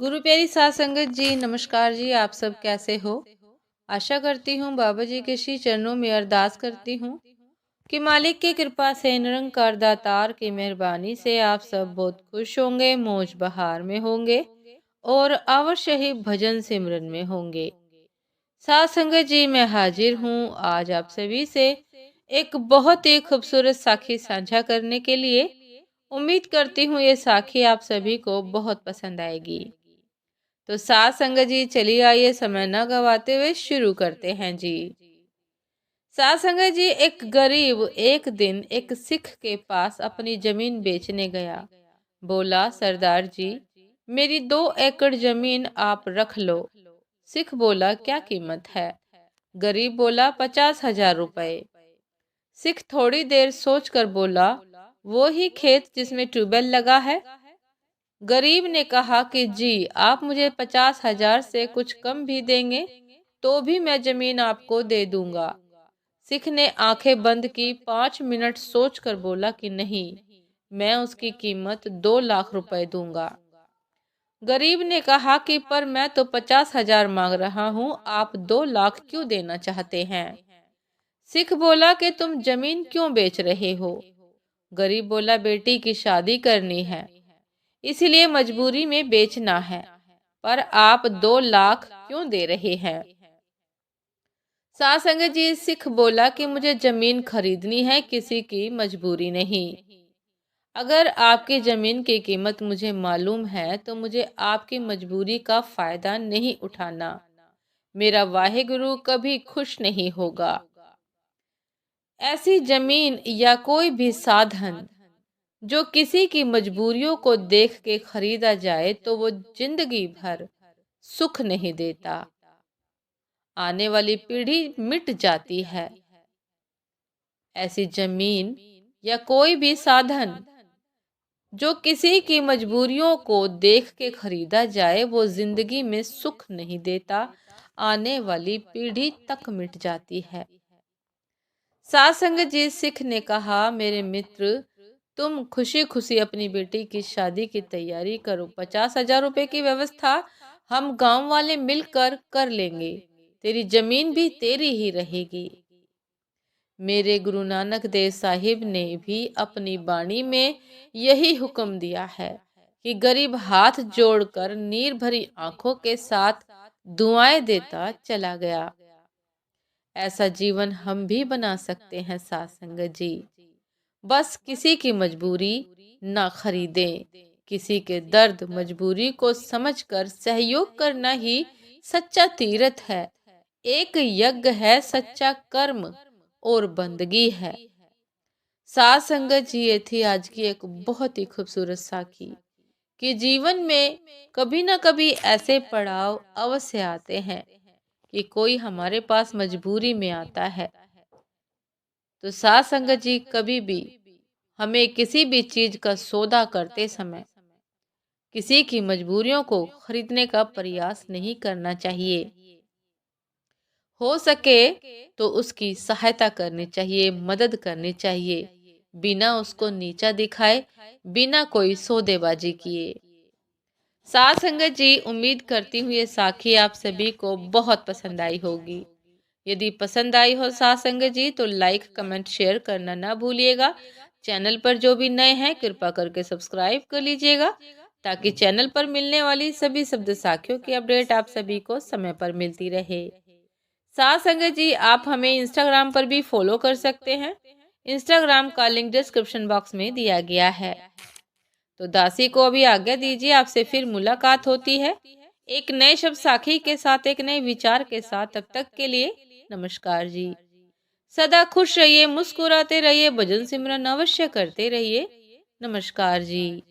गुरु प्यारी साध संगत जी, नमस्कार जी। आप सब कैसे हो? आशा करती हूँ बाबा जी के श्री चरणों में अरदास करती हूँ कि मालिक की कृपा से, निरंकार दातार की मेहरबानी से आप सब बहुत खुश होंगे, मौज बहार में होंगे और अवश्य ही भजन सिमरन में होंगे। साध संगत जी, मैं हाजिर हूँ आज आप सभी से एक बहुत ही खूबसूरत साखी साझा करने के लिए। उम्मीद करती हूँ ये साखी आप सभी को बहुत पसंद आएगी। तो साथ संगत जी, चलिए आइए समय न गवाते हुए शुरू करते हैं जी। साथ संगत जी, एक गरीब एक दिन एक सिख के पास अपनी जमीन बेचने गया। बोला, सरदार जी, मेरी 2 एकड़ जमीन आप रख लो। सिख बोला, क्या कीमत है? गरीब बोला, 50,000 रुपए। सिख थोड़ी देर सोचकर बोला, वो ही खेत जिसमें ट्यूबवेल लगा है। गरीब ने कहा कि जी, आप मुझे 50,000 से कुछ कम भी देंगे तो भी मैं जमीन आपको दे दूंगा। सिख ने आंखें बंद की, 5 मिनट सोचकर बोला कि नहीं, मैं उसकी कीमत 2 लाख रुपए दूंगा। गरीब ने कहा कि पर मैं तो 50,000 मांग रहा हूँ, आप 2 लाख क्यों देना चाहते हैं? सिख बोला कि तुम जमीन क्यों बेच रहे हो? गरीब बोला, बेटी की शादी करनी है, इसलिए मजबूरी में बेचना है। पर आप 2 लाख क्यों दे रहे हैं? साथ संगत जी, सिख बोला कि मुझे जमीन खरीदनी है, किसी की मजबूरी नहीं। अगर आपकी जमीन की कीमत मुझे मालूम है तो मुझे आपकी मजबूरी का फायदा नहीं उठाना। मेरा वाहेगुरु कभी खुश नहीं होगा। ऐसी जमीन या कोई भी साधन जो किसी की मजबूरियों को देख के खरीदा जाए तो वो जिंदगी भर सुख नहीं देता। आने वाली पीढ़ी मिट जाती है। ऐसी जमीन या कोई भी साधन जो किसी की मजबूरियों को देख के खरीदा जाए वो जिंदगी में सुख नहीं देता, आने वाली पीढ़ी तक मिट जाती है। साथ संगत जी, सिख ने कहा, मेरे मित्र, तुम खुशी खुशी अपनी बेटी की शादी की तैयारी करो। 50,000 रुपए की व्यवस्था हम गांव वाले मिलकर कर लेंगे। तेरी जमीन भी तेरी ही रहेगी। मेरे गुरु नानक देव साहिब ने भी अपनी बाणी में यही हुक्म दिया है कि गरीब हाथ जोड़कर नीर भरी आंखों के साथ दुआएं देता चला गया। ऐसा जीवन हम भी बना सकते हैं साथ संगत जी। बस किसी की मजबूरी ना खरीदें। किसी के दर्द मजबूरी को समझकर सहयोग करना ही सच्चा तीर्थ है। एक यज्ञ है सच्चा कर्म और बंदगी है। साथ संगत जी, ये थी आज की एक बहुत ही खूबसूरत साखी कि जीवन में कभी ना कभी ऐसे पड़ाव अवश्य आते हैं कि कोई हमारे पास मजबूरी में आता है। तो साथ संगत जी, कभी भी हमें किसी भी चीज का सौदा करते समय किसी की मजबूरियों को खरीदने का प्रयास नहीं करना चाहिए। हो सके तो उसकी सहायता करनी चाहिए, मदद करनी चाहिए, बिना उसको नीचा दिखाए, बिना कोई सौदेबाजी किए। साथ संगत जी, उम्मीद करती हूँ ये साखी आप सभी को बहुत पसंद आई होगी। यदि पसंद आई हो साथ संगत जी तो लाइक, कमेंट, शेयर करना ना भूलिएगा। चैनल पर जो भी नए हैं कृपा करके सब्सक्राइब कर लीजिएगा ताकि चैनल पर मिलने वाली सभी शब्द साखियों की अपडेट आप सभी को समय पर मिलती रहे। साथ संगत जी, आप हमें इंस्टाग्राम पर भी फॉलो कर सकते हैं। इंस्टाग्राम का लिंक डिस्क्रिप्शन बॉक्स में दिया गया है। तो दासी को अभी आज्ञा दीजिए, आपसे फिर मुलाकात होती है एक नए शब्द साखी के साथ, एक नए विचार के साथ। तब तक के लिए नमस्कार जी। सदा खुश रहिए, मुस्कुराते रहिए, भजन सिमरन अवश्य करते रहिए। नमस्कार जी।